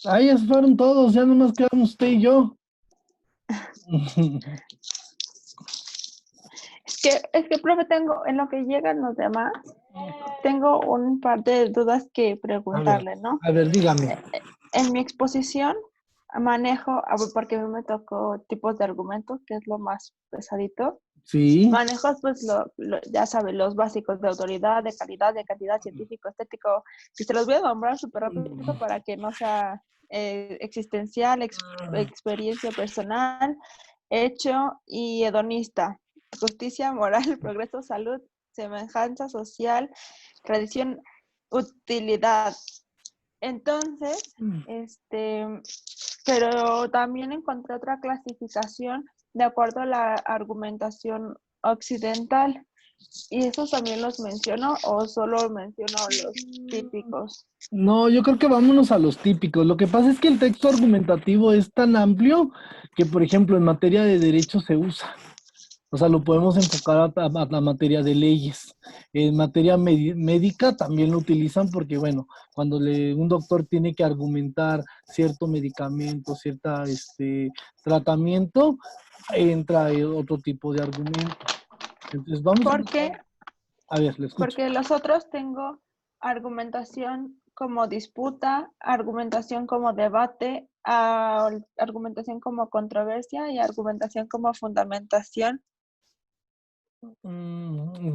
Ahí ya se fueron todos, ya nomás quedamos usted y yo. Es que, profe, tengo, en lo que llegan los demás, tengo un par de dudas que preguntarle, ¿no? A ver, dígame. En mi exposición manejo, porque a mí me tocó tipos de argumentos, que es lo más pesadito. Sí. Manejo, pues, ya sabe, los básicos de autoridad, de calidad, de cantidad, científico, estético, que se los voy a nombrar súper rápido para que no sea existencial, experiencia personal, hecho y hedonista, justicia, moral, progreso, salud, semejanza social, tradición, utilidad. Entonces, pero también encontré otra clasificación de acuerdo a la argumentación occidental. ¿Y esos también los menciono o solo menciono los típicos? No, yo creo que vámonos a los típicos. Lo que pasa es que el texto argumentativo es tan amplio que, por ejemplo, en materia de derecho se usa. O sea, lo podemos enfocar a la materia de leyes. En materia médica también lo utilizan porque, bueno, cuando un doctor tiene que argumentar cierto medicamento, cierta tratamiento, entra otro tipo de argumento. Entonces, vamos a Porque, empezar. A ver, le escucho. porque los otros tengo argumentación como disputa, argumentación como debate, argumentación como controversia y argumentación como fundamentación.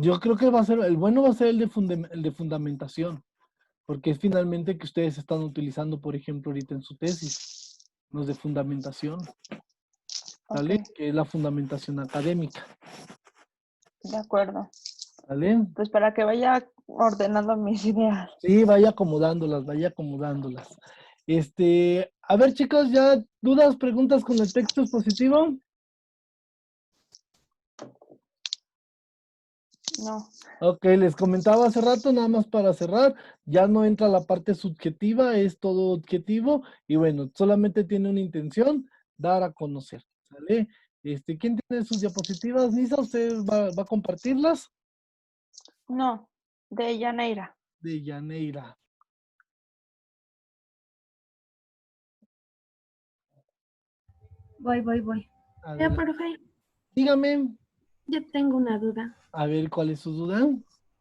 Yo creo que va a ser, el bueno va a ser el de fundamentación, porque es finalmente que ustedes están utilizando, por ejemplo, ahorita en su tesis, los de fundamentación, Ok, ¿sale? Que es la fundamentación académica, de acuerdo. ¿sale? Pues para que vaya ordenando mis ideas. Sí, vaya acomodándolas, vaya acomodándolas. A ver, chicos, ¿ya dudas, preguntas con el texto expositivo? No. Ok, les comentaba hace rato, nada más para cerrar, ya no entra la parte subjetiva, es todo objetivo y bueno, solamente tiene una intención, dar a conocer, ¿sale? ¿Quién tiene sus diapositivas, Nisa? ¿Usted va a compartirlas? No, de Yaneira. De Yaneira. Voy. Adelante. Profe, Dígame, yo tengo una duda. a ver, ¿cuál es su duda?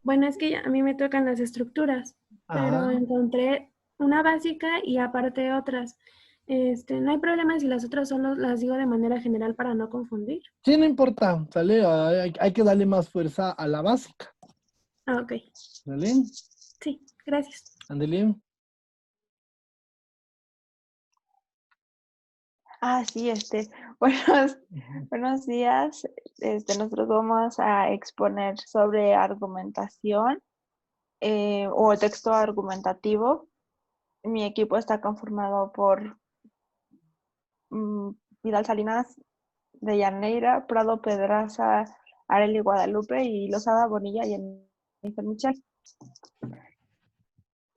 Bueno, es que a mí me tocan las estructuras, pero Ajá. encontré una básica y aparte otras. No hay problema si las otras solo las digo de manera general para no confundir. Sí, no importa, ¿sale? Hay que darle más fuerza a la básica, Ah, ok. ¿sale? Sí, gracias. Ándele. Sí, buenos, Ujú. buenos días. Nosotros vamos a exponer sobre argumentación o texto argumentativo. Mi equipo está conformado por mm, Vidal Salinas, de Llaneira, Prado Pedraza, Arely Guadalupe y Lozada Bonilla y Jennifer Michel.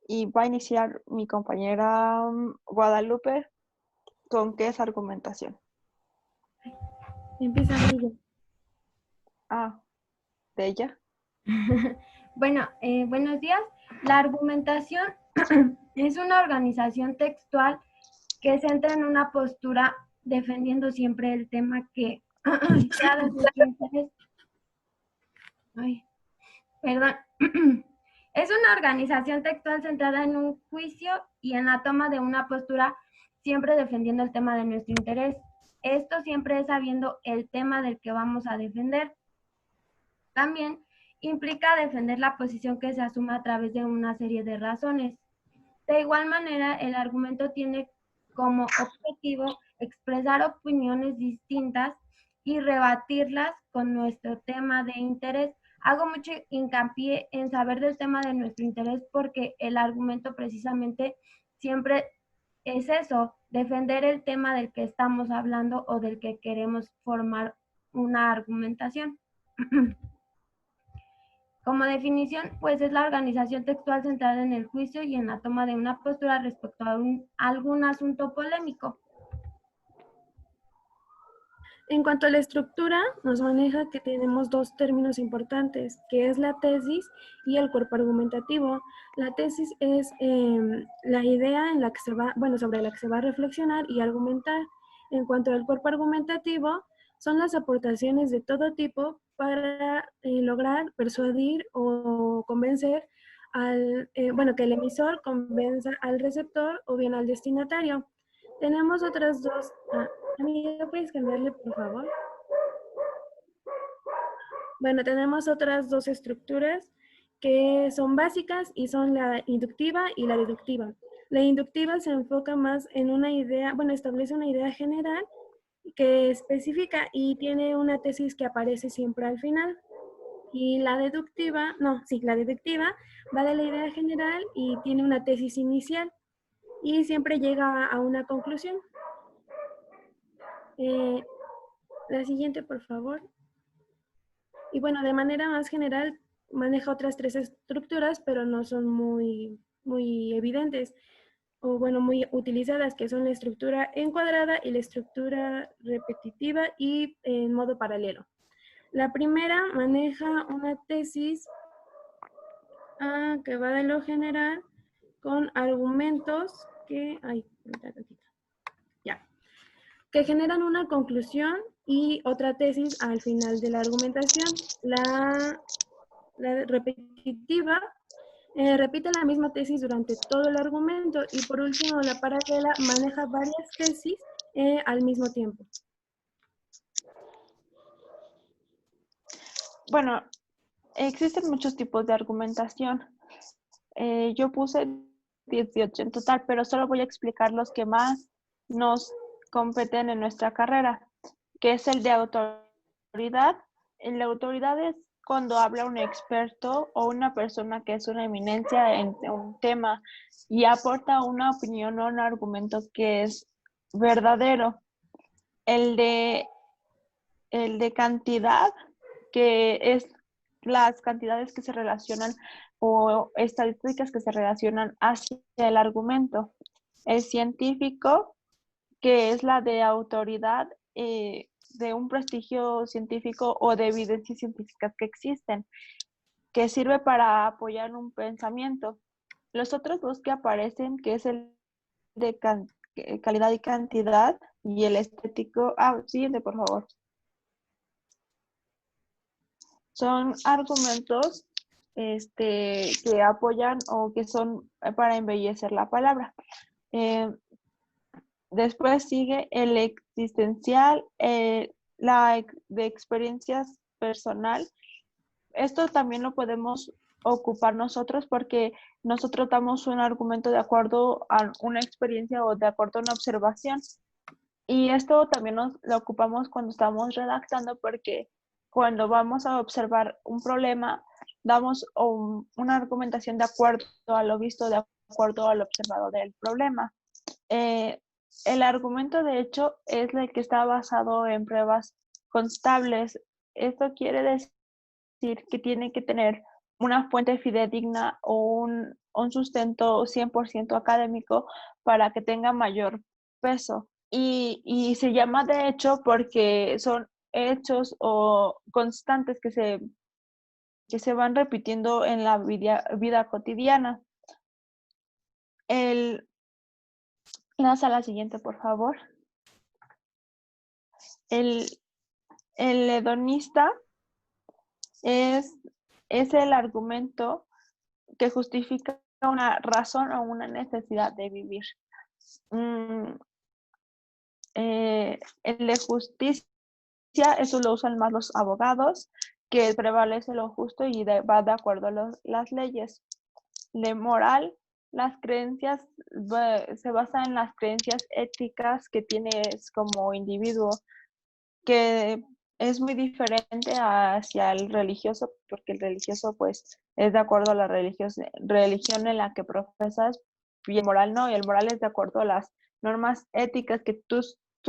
Y va a iniciar mi compañera Guadalupe con qué es argumentación. Empieza ella. De ella. Bueno, buenos días. La argumentación es una organización textual que se entra en una postura defendiendo siempre el tema que sea de nuestro interés. Ay, perdón. Es una organización textual centrada en un juicio y en la toma de una postura, siempre defendiendo el tema de nuestro interés. Esto siempre es sabiendo el tema del que vamos a defender. También implica defender la posición que se asuma a través de una serie de razones. De igual manera, el argumento tiene como objetivo expresar opiniones distintas y rebatirlas con nuestro tema de interés. Hago mucho hincapié en saber del tema de nuestro interés porque el argumento precisamente siempre es eso, defender el tema del que estamos hablando o del que queremos formar una argumentación. Como definición, pues es la organización textual centrada en el juicio y en la toma de una postura respecto a algún asunto polémico. En cuanto a la estructura, nos maneja que tenemos dos términos importantes, que es la tesis y el cuerpo argumentativo. La tesis es la idea en la que se va, bueno, sobre la que se va a reflexionar y argumentar. En cuanto al cuerpo argumentativo, son las aportaciones de todo tipo para lograr persuadir o convencer bueno, que el emisor convenza al receptor o bien al destinatario. Tenemos otras dos. Amiga, ¿puedes cambiarle, por favor? Bueno, tenemos otras dos estructuras que son básicas y son la inductiva y la deductiva. La inductiva se enfoca más en una idea, bueno, establece una idea general que especifica y tiene una tesis que aparece siempre al final. Y la deductiva, no, sí, la deductiva va de la idea general y tiene una tesis inicial y siempre llega a una conclusión. La siguiente, por favor. Y bueno, de manera más general, maneja otras tres estructuras, pero no son muy evidentes o bueno, muy utilizadas, que son la estructura encuadrada y la estructura repetitiva y en modo paralelo. La primera maneja una tesis que va de lo general con argumentos que, que generan una conclusión y otra tesis al final de la argumentación. La repetitiva repite la misma tesis durante todo el argumento y por último la paralela maneja varias tesis al mismo tiempo. Bueno, existen muchos tipos de argumentación. Yo puse 18 en total, pero solo voy a explicar los que más nos competen en nuestra carrera, que es el de autoridad. La autoridad es cuando habla un experto o una persona que es una eminencia en un tema y aporta una opinión o un argumento que es verdadero. El de cantidad, que es las cantidades que se relacionan o estadísticas que se relacionan hacia el argumento. El científico, que es la de autoridad de un prestigio científico o de evidencias científicas que existen, que sirve para apoyar un pensamiento. Los otros dos que aparecen, que es el de calidad y cantidad y el estético. Siguiente, por favor. Son argumentos que apoyan o que son para embellecer la palabra. Después sigue el existencial, la de experiencias personal. Esto también lo podemos ocupar nosotros porque nosotros damos un argumento de acuerdo a una experiencia o de acuerdo a una observación. Y esto también lo ocupamos cuando estamos redactando porque cuando vamos a observar un problema, damos una argumentación de acuerdo a lo visto, de acuerdo a lo observado del problema. El argumento, de hecho, es el que está basado en pruebas constables. Esto quiere decir que tiene que tener una fuente fidedigna o un sustento 100% académico para que tenga mayor peso. Y se llama de hecho porque son hechos o constantes que se van repitiendo en la vida cotidiana. Lanza la siguiente, por favor. El hedonista es el argumento que justifica una razón o una necesidad de vivir. El de justicia, eso lo usan más los abogados, que prevalece lo justo y va de acuerdo a las leyes. De moral, las creencias se basan en las creencias éticas que tienes como individuo, que es muy diferente hacia el religioso, porque el religioso pues es de acuerdo a la religión en la que profesas, y el moral no, y el moral es de acuerdo a las normas éticas que tú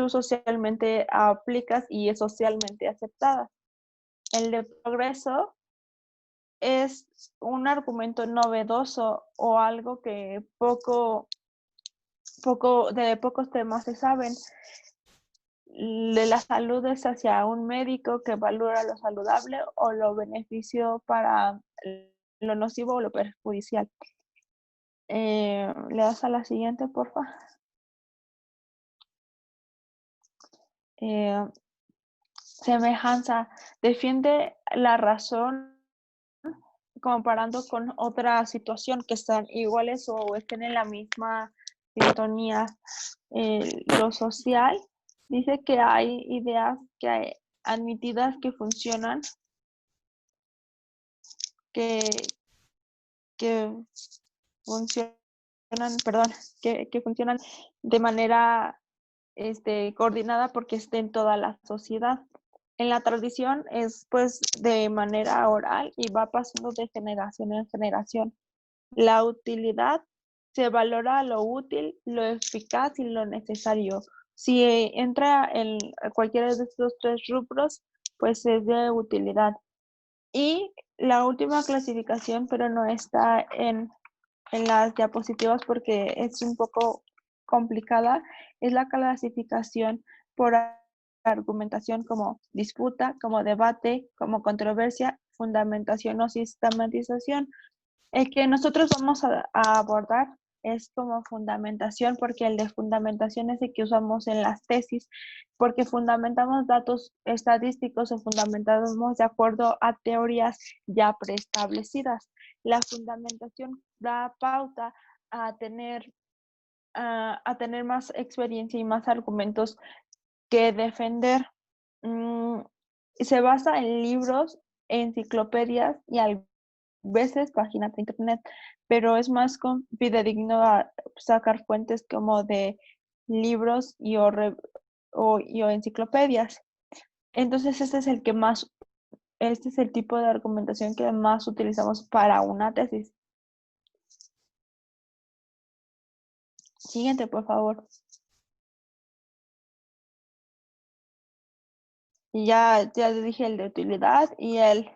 socialmente aplicas y es socialmente aceptada. El de progreso es un argumento novedoso o algo que de pocos temas se saben. de la salud es hacia un médico que valora lo saludable o lo beneficio para lo nocivo o lo perjudicial. ¿Le das a la siguiente, por favor? Semejanza. Defiende la razón comparando con otra situación que están iguales o estén en la misma sintonía. Lo social dice que hay ideas que hay admitidas que funcionan, que funcionan, perdón, que funcionan de manera coordinada porque esté en toda la sociedad. En la tradición es pues de manera oral y va pasando de generación en generación. La utilidad se valora lo útil, lo eficaz y lo necesario. Si entra en cualquiera de estos tres rubros, pues es de utilidad. Y la última clasificación, pero no está en las diapositivas porque es un poco complicada, es la clasificación por argumentación como disputa, como debate, como controversia, fundamentación o sistematización. El que nosotros vamos a abordar es como fundamentación, porque el de fundamentación es el que usamos en las tesis, porque fundamentamos datos estadísticos o fundamentamos de acuerdo a teorías ya preestablecidas. La fundamentación da pauta a tener más experiencia y más argumentos que defender. Se basa en libros, enciclopedias y veces páginas de internet, pero es más fidedigno a sacar fuentes como de libros o enciclopedias. Entonces este es el tipo de argumentación que más utilizamos para una tesis. Siguiente, por favor. Y ya dije el de utilidad y el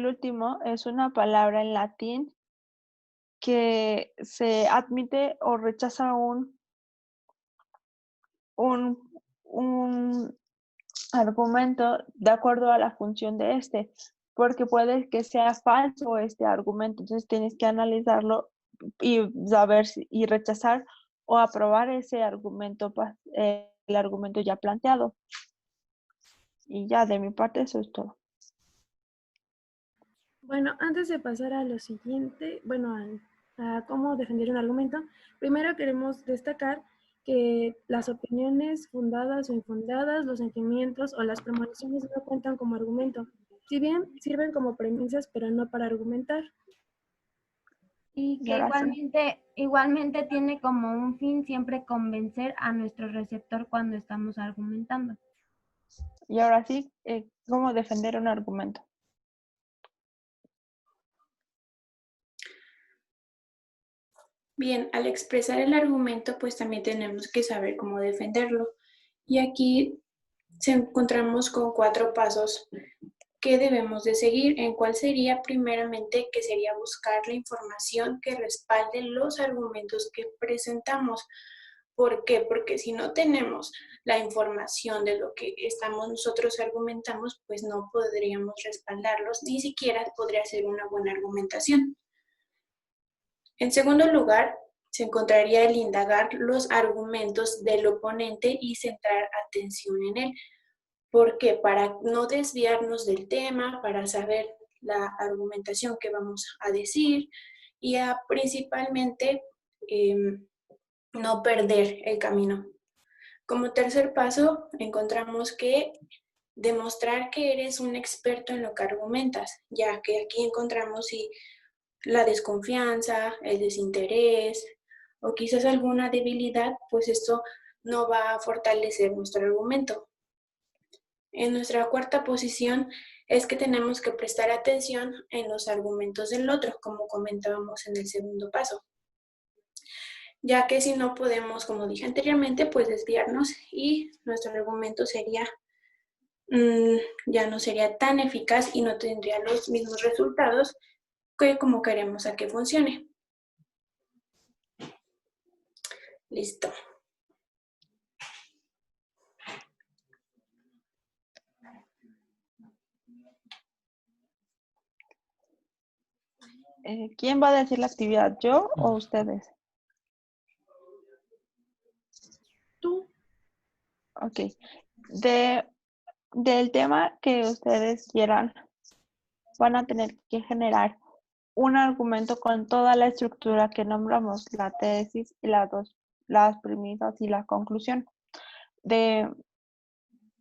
último es una palabra en latín que se admite o rechaza un argumento de acuerdo a la función de porque puede que sea falso este argumento, entonces tienes que analizarlo y saber y rechazar o aprobar ese argumento, el argumento ya planteado. Y ya de mi parte eso es todo. Bueno, antes de pasar a lo siguiente, bueno, a cómo defender un argumento, primero queremos destacar que las opiniones fundadas o infundadas, los sentimientos o las premoniciones no cuentan como argumento, si bien sirven como premisas, pero no para argumentar. Y que igualmente tiene como un fin siempre convencer a nuestro receptor cuando estamos argumentando. Y ahora sí, ¿cómo defender un argumento? Bien, al expresar el argumento, pues también tenemos que saber cómo defenderlo. Y aquí se encontramos con 4 pasos que debemos de seguir, en cuál sería primeramente que sería buscar la información que respalde los argumentos que presentamos. ¿Por qué? Porque si no tenemos la información de lo que nosotros argumentamos, pues no podríamos respaldarlos, ni siquiera podría ser una buena argumentación. En segundo lugar, se encontraría el indagar los argumentos del oponente y centrar atención en él. ¿Por qué? Para no desviarnos del tema, para saber la argumentación que vamos a decir y principalmente no perder el camino. Como tercer paso, encontramos que demostrar que eres un experto en lo que argumentas, ya que aquí encontramos si la desconfianza, el desinterés o quizás alguna debilidad, pues esto no va a fortalecer nuestro argumento. En nuestra cuarta posición es que tenemos que prestar atención en los argumentos del otro, como comentábamos en el segundo paso. Ya que si no podemos, como dije anteriormente, pues desviarnos y nuestro argumento ya no sería tan eficaz y no tendría los mismos resultados que como queremos a que funcione. Listo. ¿Quién va a decir la actividad? ¿Yo o ustedes? Tú. Ok. Del tema que ustedes quieran, van a tener que generar un argumento con toda la estructura que nombramos, la tesis y las premisas y la conclusión de,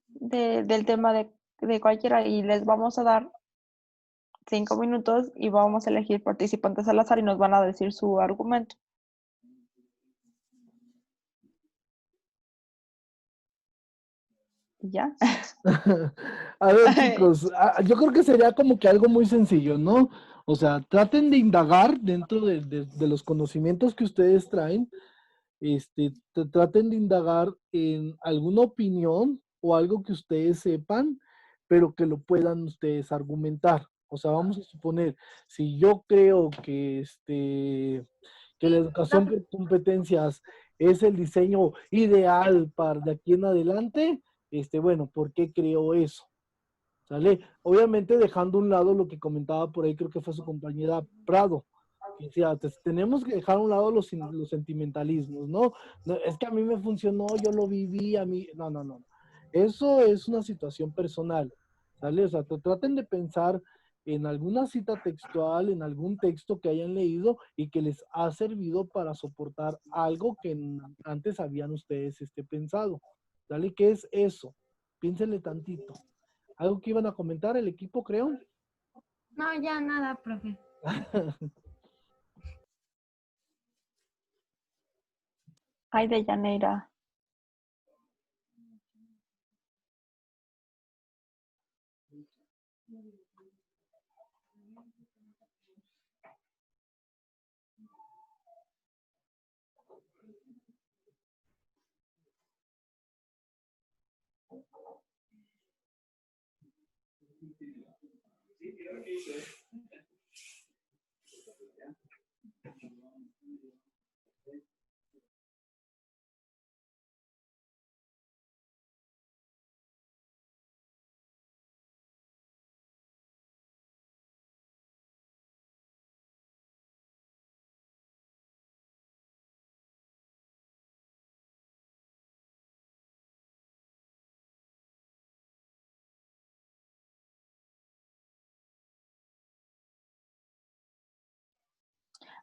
del tema de cualquiera. Y les vamos a dar 5 minutos y vamos a elegir participantes al azar y nos van a decir su argumento. ¿Y ya? A ver, chicos, yo creo que sería como que algo muy sencillo, ¿no? O sea, traten de indagar dentro de los conocimientos que ustedes traen, traten de indagar en alguna opinión o algo que ustedes sepan, pero que lo puedan ustedes argumentar. O sea, vamos a suponer, si yo creo que la educación por competencias es el diseño ideal para de aquí en adelante, bueno, ¿por qué creo eso? ¿Sale? Obviamente dejando a un lado lo que comentaba por ahí, creo que fue su compañera Prado, que decía, tenemos que dejar a un lado los sentimentalismos, ¿no? No, es que a mí me funcionó, yo lo viví, a mí, no, no, no. Eso es una situación personal, ¿sale? O sea, traten de pensar en alguna cita textual, en algún texto que hayan leído y que les ha servido para soportar algo que antes habían ustedes pensado, ¿sale? ¿Qué es eso? Piénsenle tantito. Algo que iban a comentar el equipo, creo. No, ya nada, profe. Ay, de Yaneira.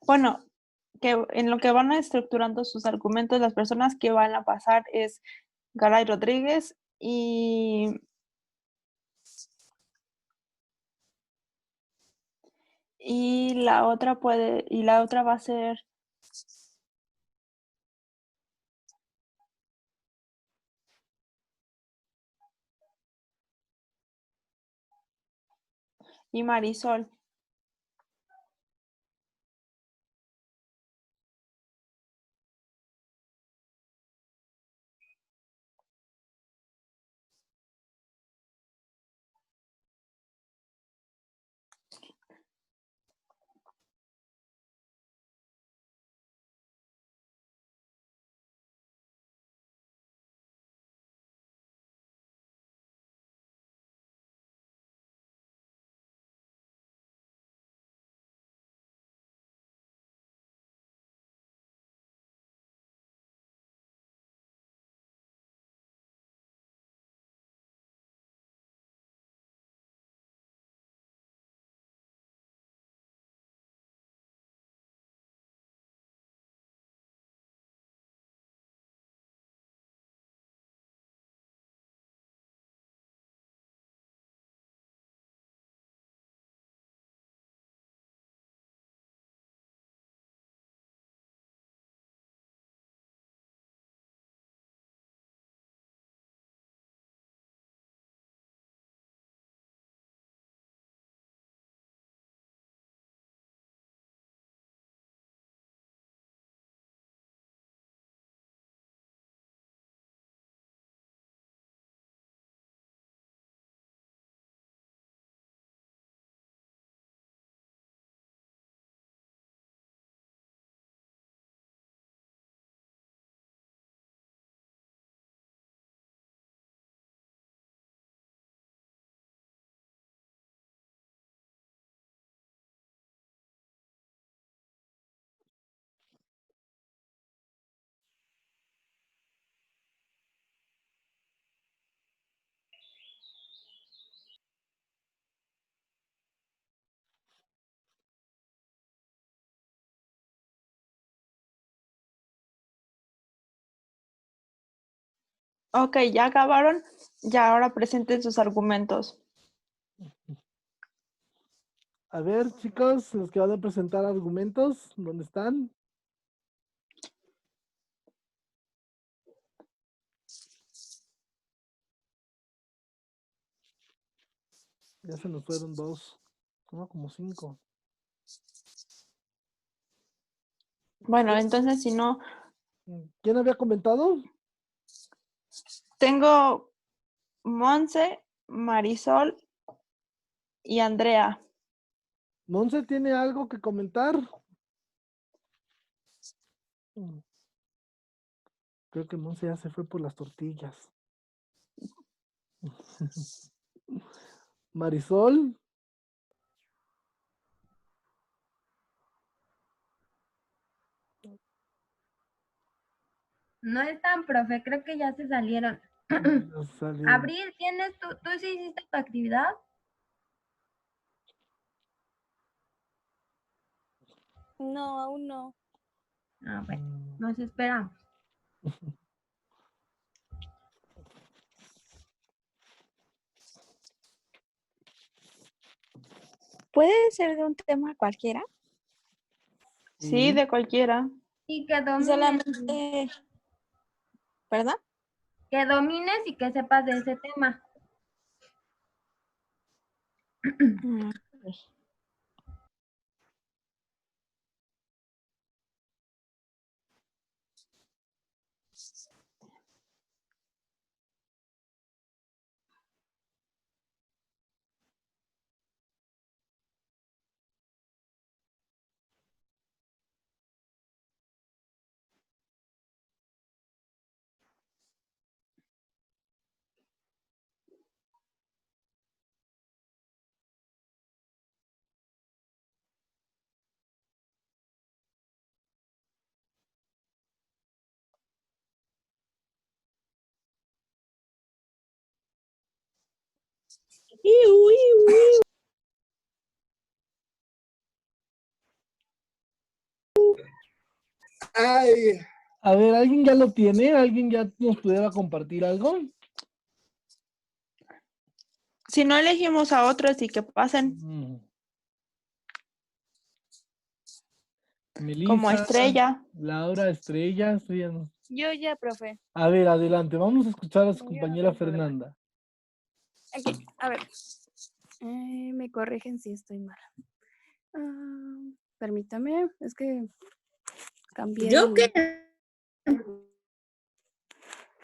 Bueno, que en lo que van estructurando sus argumentos, las personas que van a pasar es Garay Rodríguez y la otra va a ser y Marisol. Ok, ya acabaron. Ya ahora presenten sus argumentos. A ver, chicos, los que van a presentar argumentos, ¿dónde están? Ya se nos fueron dos. No, como 5. Bueno, entonces si no, ¿Quién había comentado? tengo Monse, Marisol y Andrea. ¿Monse tiene algo que comentar? Creo que Monse ya se fue por las tortillas. Marisol. No están, profe, creo que ya se salieron. Ya salió. Abril, ¿tienes tú sí hiciste tu actividad? No, aún no. Ah, bueno, nos esperamos. ¿Puede ser de un tema cualquiera? Sí, de cualquiera. Y que domines, Solamente, ¿perdón? que domines y que sepas de ese tema. Mm, Ay. A ver, ¿alguien ya lo tiene? ¿Alguien ya nos pudiera compartir algo? Si no elegimos a otros y que pasen como Melissa, Estrella. Laura, Estrella. Yo ya, profe. A ver, adelante. Vamos a escuchar a su Yo no compañera tengo problema. Fernanda. Aquí, a ver. Me corrigen si estoy mal. Permítame, es que cambié. ¿Yo qué?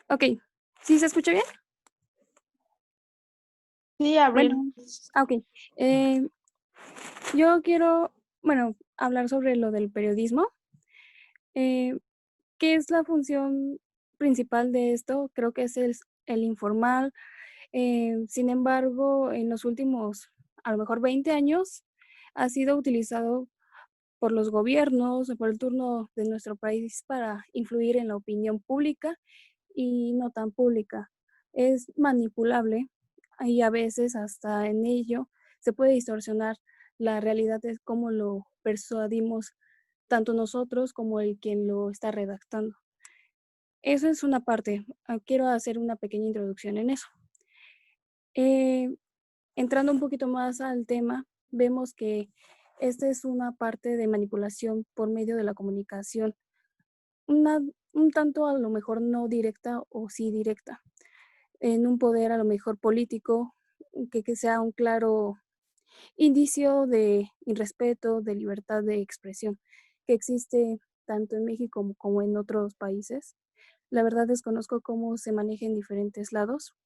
Ok, ¿sí se escucha bien? Sí, Abril. Bueno, ok. Yo quiero, bueno, hablar sobre lo del periodismo. ¿Qué es la función principal de esto? Creo que es el informar. Sin embargo, en los últimos, a lo mejor 20 años, ha sido utilizado por los gobiernos o por el turno de nuestro país para influir en la opinión pública y no tan pública. Es manipulable y a veces hasta en ello se puede distorsionar la realidad de cómo lo persuadimos tanto nosotros como el quien lo está redactando. Eso es una parte. Quiero hacer una pequeña introducción en eso. Entrando un poquito más al tema, vemos que esta es una parte de manipulación por medio de la comunicación, un tanto a lo mejor no directa o sí directa, en un poder a lo mejor político, que sea un claro indicio de irrespeto, de libertad de expresión, que existe tanto en México como en otros países. La verdad desconozco cómo se maneja en diferentes lados.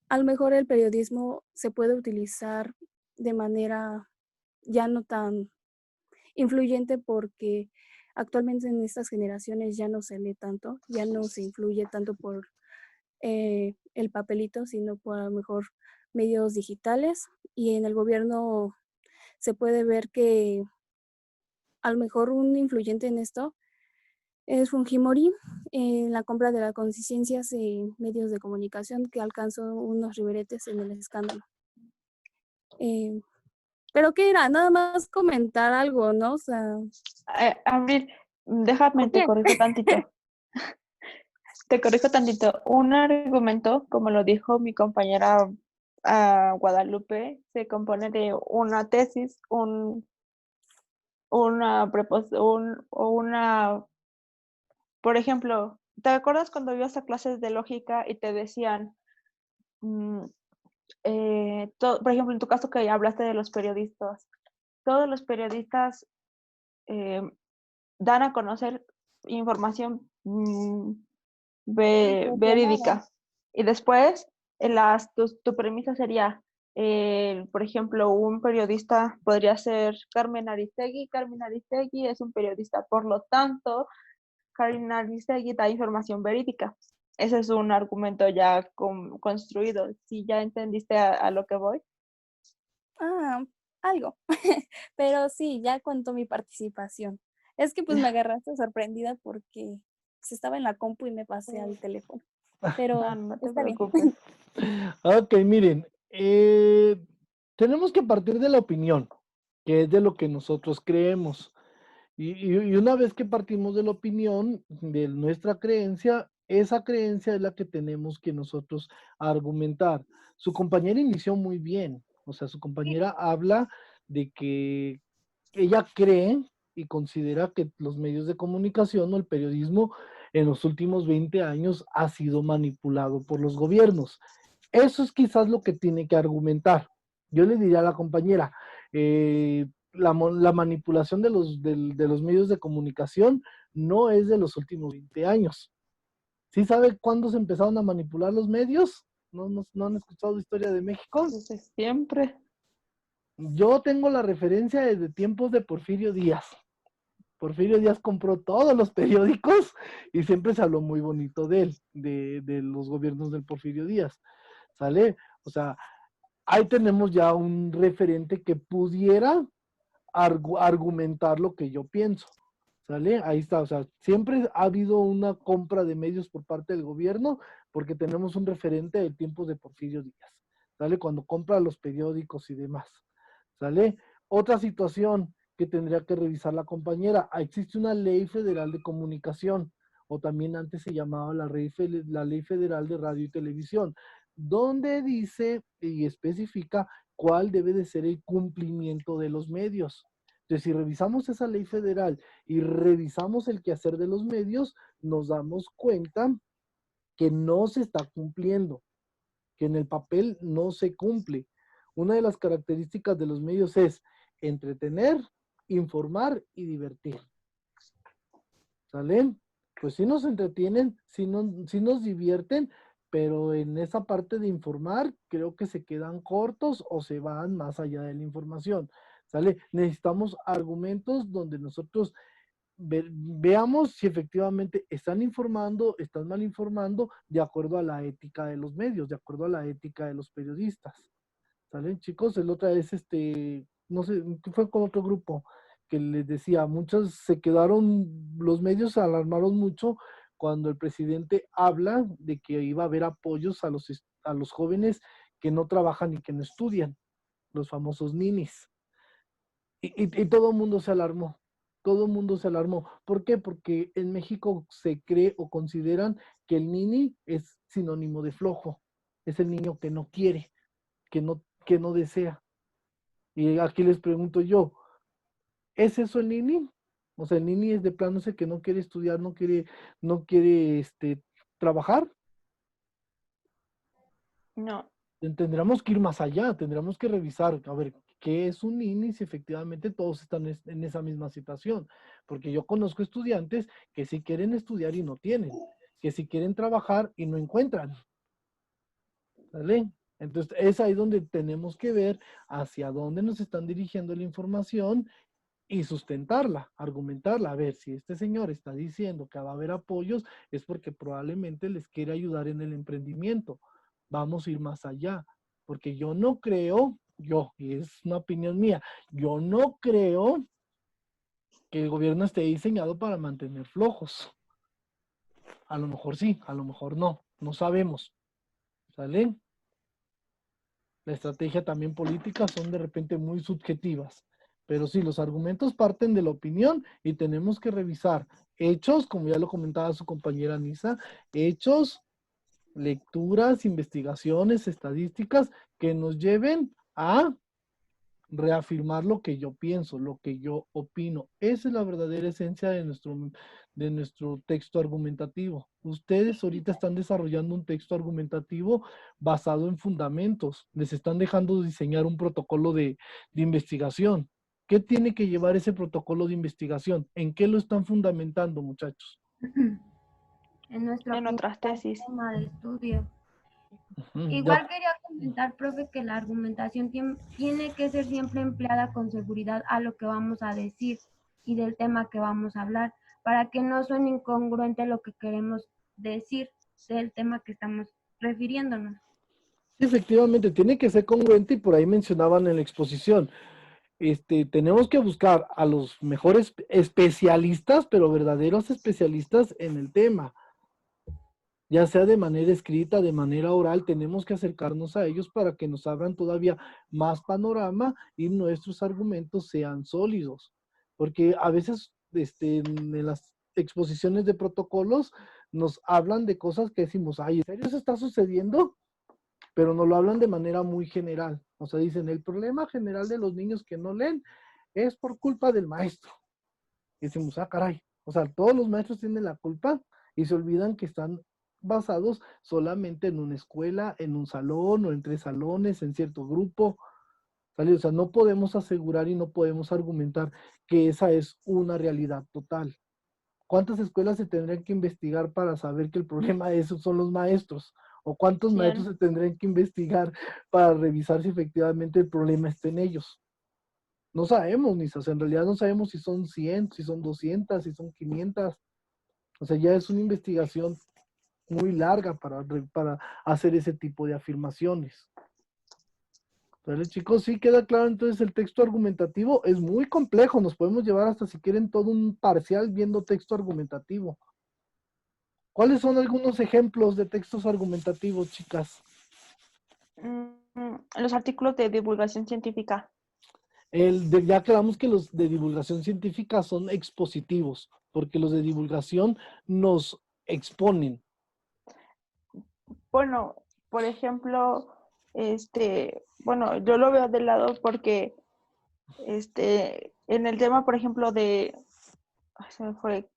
A lo mejor el periodismo se puede utilizar de manera ya no tan influyente porque actualmente en estas generaciones ya no se lee tanto, ya no se influye tanto por el papelito, sino por a lo mejor medios digitales, y en el gobierno se puede ver que a lo mejor un influyente en esto es Fujimori en la compra de las conciencias en medios de comunicación, que alcanzó unos riberetes en el escándalo. Pero ¿qué era? Nada más comentar algo, ¿no? O sea, Abril, déjame te ¿qué? corrijo tantito. Te corrijo tantito. Un argumento, como lo dijo mi compañera Guadalupe, se compone de una tesis, o una, por ejemplo, ¿te acuerdas cuando ibas a clases de lógica y te decían, mm, por ejemplo, en tu caso que hablaste de los periodistas, todos los periodistas eh, dan a conocer información verídica. Y después, tu premisa sería, por ejemplo, un periodista podría ser Carmen Aristegui. Carmen Aristegui es un periodista, por lo tanto, Carmen Aristegui da información verídica. Ese es un argumento ya construido. ¿Sí ya entendiste a lo que voy? Ah, algo. Pero sí, ya cuento mi participación. Es que pues me agarraste sorprendida porque pues, estaba en la compu y me pasé al teléfono. Pero No te está bien. preocupes. Ok, miren, tenemos que partir de la opinión, que es de lo que nosotros creemos. Y una vez que partimos de la opinión, de nuestra creencia, esa creencia es la que tenemos que nosotros argumentar. Su compañera inició muy bien, o sea, su compañera habla de que ella cree y considera que los medios de comunicación o el periodismo en los últimos 20 años ha sido manipulado por los gobiernos. Eso es quizás lo que tiene que argumentar. Yo le diría a la compañera, la manipulación de los medios de comunicación no es de los últimos 20 años. ¿Sí sabe cuándo se empezaron a manipular los medios? ¿No han escuchado historia de México? Desde siempre. Yo tengo la referencia desde tiempos de Porfirio Díaz. Porfirio Díaz compró todos los periódicos y siempre se habló muy bonito de él, de los gobiernos del Porfirio Díaz. ¿Sale? O sea, ahí tenemos ya un referente que pudiera argumentar lo que yo pienso. ¿Sale? Ahí está, o sea, siempre ha habido una compra de medios por parte del gobierno porque tenemos un referente de tiempos de Porfirio Díaz. ¿Sale? Cuando compra los periódicos y demás. ¿Sale? Otra situación que tendría que revisar la compañera. Existe una ley federal de comunicación, o también antes se llamaba la ley federal de radio y televisión, donde dice y especifica cuál debe de ser el cumplimiento de los medios. Entonces, si revisamos esa ley federal y revisamos el quehacer de los medios, nos damos cuenta que no se está cumpliendo, que en el papel no se cumple. Una de las características de los medios es entretener, informar y divertir. ¿Sale? Pues sí nos entretienen, sí nos divierten, pero en esa parte de informar creo que se quedan cortos o se van más allá de la información. ¿Sale? Necesitamos argumentos donde nosotros veamos si efectivamente están informando, están mal informando, de acuerdo a la ética de los medios, de acuerdo a la ética de los periodistas. ¿Salen, chicos? El otra es no sé, fue con otro grupo que les decía, muchos se quedaron, los medios se alarmaron mucho cuando el presidente habla de que iba a haber apoyos a los jóvenes que no trabajan y que no estudian, los famosos ninis. Y todo el mundo se alarmó. Todo el mundo se alarmó. ¿Por qué? Porque en México se cree o consideran que el nini es sinónimo de flojo. Es el niño que no quiere, que no desea. Y aquí les pregunto yo, ¿es eso el nini? O sea, el nini es de plano ese que no quiere estudiar, no quiere trabajar. No. Tendríamos que ir más allá, tendríamos que revisar, a ver, ¿qué es un nini si efectivamente todos están en esa misma situación? Porque yo conozco estudiantes que sí quieren estudiar y no tienen, que sí quieren trabajar y no encuentran. ¿Vale? Entonces, es ahí donde tenemos que ver hacia dónde nos están dirigiendo la información y sustentarla, argumentarla. A ver, si este señor está diciendo que va a haber apoyos, es porque probablemente les quiere ayudar en el emprendimiento. Vamos a ir más allá, porque yo no creo, y es una opinión mía, yo no creo que el gobierno esté diseñado para mantener flojos. A lo mejor sí, a lo mejor no, no sabemos. ¿Sale? La estrategia también política son de repente muy subjetivas. Pero sí, los argumentos parten de la opinión y tenemos que revisar hechos, como ya lo comentaba su compañera Nisa, hechos, lecturas, investigaciones, estadísticas que nos lleven a reafirmar lo que yo pienso, lo que yo opino. Esa es la verdadera esencia de nuestro texto argumentativo. Ustedes ahorita están desarrollando un texto argumentativo basado en fundamentos. Les están dejando diseñar un protocolo de investigación. ¿Qué tiene que llevar ese protocolo de investigación? ¿En qué lo están fundamentando, muchachos? En nuestro En otras principal tesis. tema de estudio. Ya- Igual quería comentar, profe, que la argumentación tiene que ser siempre empleada con seguridad a lo que vamos a decir y del tema que vamos a hablar, para que no suene incongruente lo que queremos decir del tema que estamos refiriéndonos. Efectivamente, tiene que ser congruente y por ahí mencionaban en la exposición. Tenemos que buscar a los mejores especialistas, pero verdaderos especialistas en el tema. Ya sea de manera escrita, de manera oral, tenemos que acercarnos a ellos para que nos abran todavía más panorama y nuestros argumentos sean sólidos. Porque a veces en las exposiciones de protocolos nos hablan de cosas que decimos, ay, ¿en serio eso está sucediendo? Pero nos lo hablan de manera muy general. O sea, dicen, el problema general de los niños que no leen es por culpa del maestro. Y decimos, ah, caray. O sea, todos los maestros tienen la culpa y se olvidan que están basados solamente en una escuela, en un salón o en 3 salones, en cierto grupo. ¿Sale? O sea, no podemos asegurar y no podemos argumentar que esa es una realidad total. ¿Cuántas escuelas se tendrían que investigar para saber que el problema de esos son los maestros? ¿O cuántos maestros 100. se tendrían que investigar para revisar si efectivamente el problema está en ellos? No sabemos, ni o sea, en realidad no sabemos si son 100, si son 200, si son 500. O sea, ya es una investigación muy larga para hacer ese tipo de afirmaciones. ¿Vale, chicos? Sí, queda claro. Entonces, el texto argumentativo es muy complejo. Nos podemos llevar hasta, si quieren, todo un parcial viendo texto argumentativo. ¿Cuáles son algunos ejemplos de textos argumentativos, chicas? Los artículos de divulgación científica. Ya quedamos que los de divulgación científica son expositivos, porque los de divulgación nos exponen. Bueno, por ejemplo, bueno, yo lo veo de lado porque, en el tema, por ejemplo, se me fue,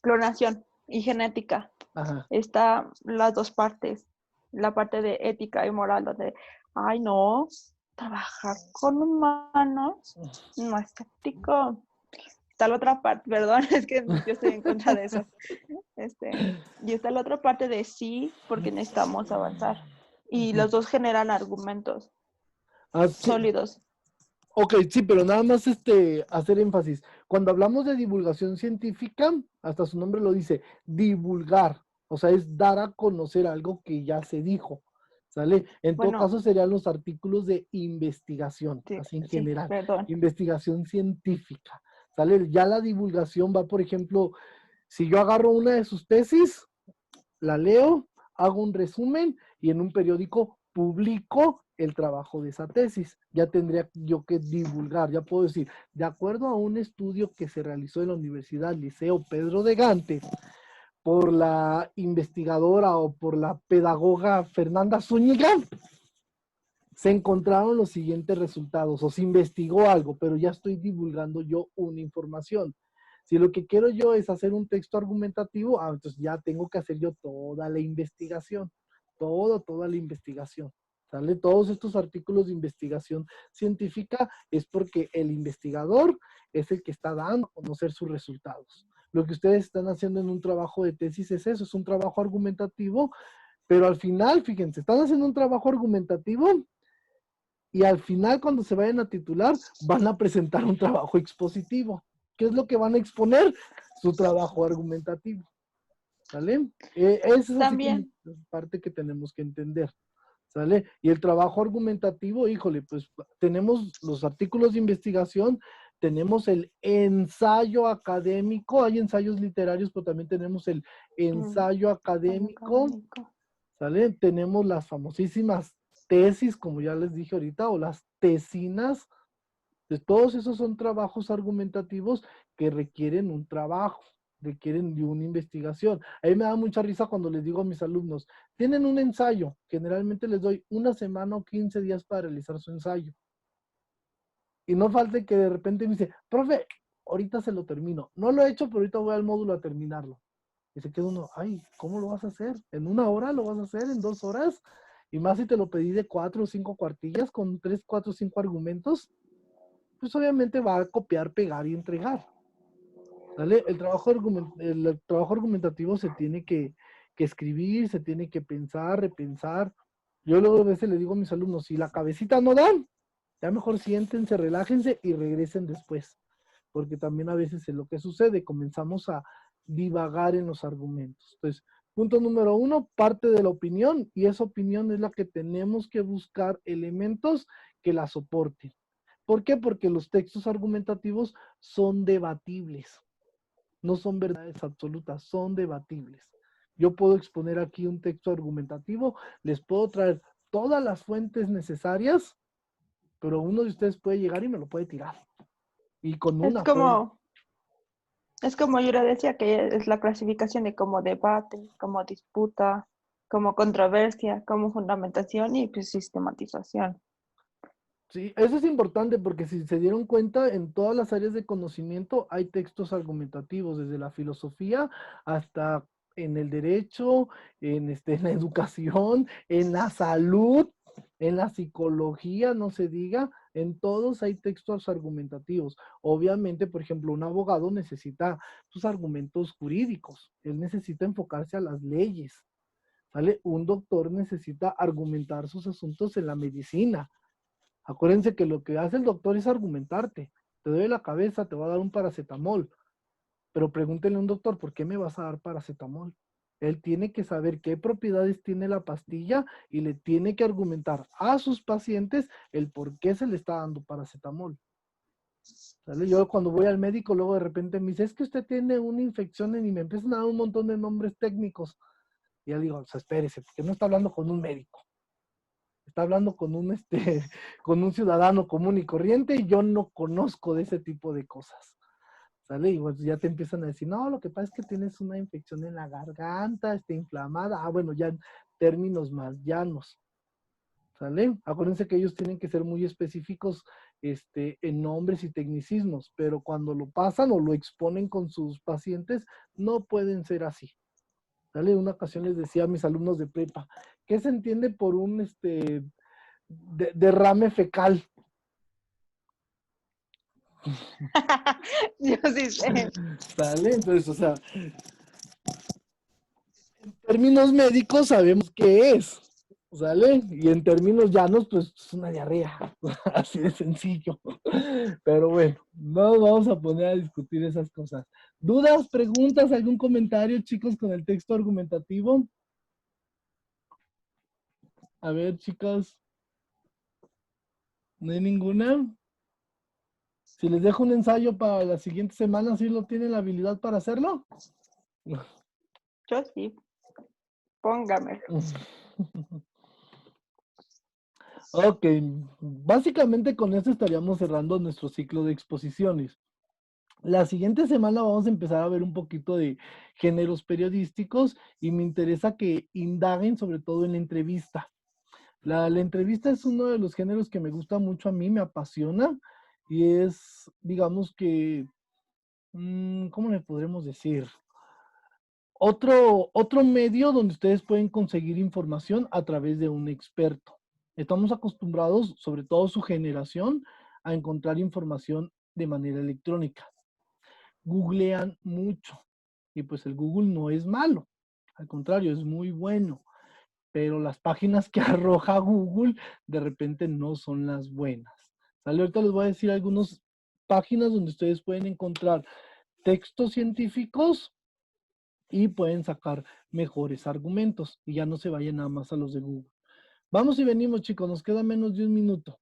clonación y genética, Ajá. está las dos partes, la parte de ética y moral, donde, ay, no, trabajar con humanos no es ético. Está la otra parte, perdón, es que yo estoy en contra de eso. Y está la otra parte de sí, porque necesitamos avanzar. Y los dos generan argumentos Sí. sólidos. Ok, sí, pero nada más hacer énfasis. Cuando hablamos de divulgación científica, hasta su nombre lo dice, divulgar. O sea, es dar a conocer algo que ya se dijo. ¿Sale? En todo Bueno, caso serían los artículos de investigación, sí, así en sí, general. perdón. Investigación científica. ¿Sale? Ya la divulgación va, por ejemplo, si yo agarro una de sus tesis, la leo, hago un resumen y en un periódico publico el trabajo de esa tesis. Ya tendría yo que divulgar, ya puedo decir, de acuerdo a un estudio que se realizó en la Universidad Liceo Pedro de Gante, por la investigadora o por la pedagoga Fernanda Zúñiga, se encontraron los siguientes resultados, o se investigó algo, pero ya estoy divulgando yo una información. Si lo que quiero yo es hacer un texto argumentativo, entonces ya tengo que hacer yo toda la investigación, toda la investigación. ¿Sale? Todos estos artículos de investigación científica es porque el investigador es el que está dando a conocer sus resultados. Lo que ustedes están haciendo en un trabajo de tesis es eso, es un trabajo argumentativo, pero al final, fíjense, están haciendo un trabajo argumentativo y al final cuando se vayan a titular van a presentar un trabajo expositivo. ¿Qué es lo que van a exponer? Su trabajo argumentativo. ¿Sale? Esa es así como parte que tenemos que entender. ¿Sale? Y el trabajo argumentativo, híjole, pues tenemos los artículos de investigación, tenemos el ensayo académico, hay ensayos literarios, pero también tenemos el ensayo académico, ¿sale? Tenemos las famosísimas tesis, como ya les dije ahorita, o las tesinas, Entonces, todos esos son trabajos argumentativos que requieren un trabajo, requieren de una investigación. A mí me da mucha risa cuando les digo a mis alumnos, tienen un ensayo, generalmente les doy una semana o 15 días para realizar su ensayo. Y no falte que de repente me dice, profe, ahorita se lo termino. No lo he hecho, pero ahorita voy al módulo a terminarlo. Y se queda uno, ay, ¿cómo lo vas a hacer? ¿En 1 hora lo vas a hacer? ¿En 2 horas? Y más si te lo pedí de 4 o 5 cuartillas con 3, 4, 5 argumentos, pues obviamente va a copiar, pegar y entregar. ¿Sale? El trabajo argumentativo se tiene que escribir, se tiene que pensar, repensar. Yo luego a veces le digo a mis alumnos, si la cabecita no dan, ya mejor siéntense, relájense y regresen después. Porque también a veces es lo que sucede, comenzamos a divagar en los argumentos. Entonces, punto número 1, parte de la opinión, y esa opinión es la que tenemos que buscar elementos que la soporten. ¿Por qué? Porque los textos argumentativos son debatibles. No son verdades absolutas, son debatibles. Yo puedo exponer aquí un texto argumentativo, les puedo traer todas las fuentes necesarias, pero uno de ustedes puede llegar y me lo puede tirar. Y con Es una puede... como yo le decía, que es la clasificación de como debate, como disputa, como controversia, como fundamentación y pues sistematización. Sí, eso es importante porque si se dieron cuenta, en todas las áreas de conocimiento hay textos argumentativos, desde la filosofía hasta en el derecho, en la educación, en la salud, en la psicología, no se diga, en todos hay textos argumentativos. Obviamente, por ejemplo, un abogado necesita sus argumentos jurídicos, él necesita enfocarse a las leyes, ¿vale? Un doctor necesita argumentar sus asuntos en la medicina. Acuérdense que lo que hace el doctor es argumentarte. Te duele la cabeza, te va a dar un paracetamol. Pero pregúntenle a un doctor, ¿por qué me vas a dar paracetamol? Él tiene que saber qué propiedades tiene la pastilla y le tiene que argumentar a sus pacientes el por qué se le está dando paracetamol. ¿Sale? Yo cuando voy al médico, luego de repente me dice, es que usted tiene una infección y me empiezan a dar un montón de nombres técnicos. Y ya digo, o sea, espérese, porque no está hablando con un médico. Está hablando con con un ciudadano común y corriente y yo no conozco de ese tipo de cosas. ¿Sale? Y pues ya te empiezan a decir, no, lo que pasa es que tienes una infección en la garganta, está inflamada. Ah, bueno, ya en términos más llanos. ¿Sale? Acuérdense que ellos tienen que ser muy específicos en nombres y tecnicismos, pero cuando lo pasan o lo exponen con sus pacientes, no pueden ser así. ¿Sale? Una ocasión les decía a mis alumnos de prepa, ¿qué se entiende por un derrame fecal? Yo sí sé. ¿Sale? Entonces, o sea, en términos médicos sabemos qué es, ¿sale? Y en términos llanos, pues es una diarrea, así de sencillo. Pero bueno, no nos vamos a poner a discutir esas cosas. ¿Dudas, preguntas, algún comentario, chicos, con el texto argumentativo? A ver, chicas, ¿no hay ninguna? Si les dejo un ensayo para la siguiente semana, ¿sí lo tienen la habilidad para hacerlo? Yo sí. Póngame. Ok, básicamente con esto estaríamos cerrando nuestro ciclo de exposiciones. La siguiente semana vamos a empezar a ver un poquito de géneros periodísticos y me interesa que indaguen sobre todo en la entrevista. La entrevista es uno de los géneros que me gusta mucho a mí, me apasiona y es, digamos que, ¿cómo le podremos decir? Otro medio donde ustedes pueden conseguir información a través de un experto. Estamos acostumbrados, sobre todo su generación, a encontrar información de manera electrónica. Googlean mucho y pues el Google no es malo, al contrario, es muy bueno, pero las páginas que arroja Google de repente no son las buenas. ¿Sale? Ahorita les voy a decir algunas páginas donde ustedes pueden encontrar textos científicos y pueden sacar mejores argumentos y ya no se vayan nada más a los de Google. Vamos y venimos, chicos, nos queda menos de un minuto.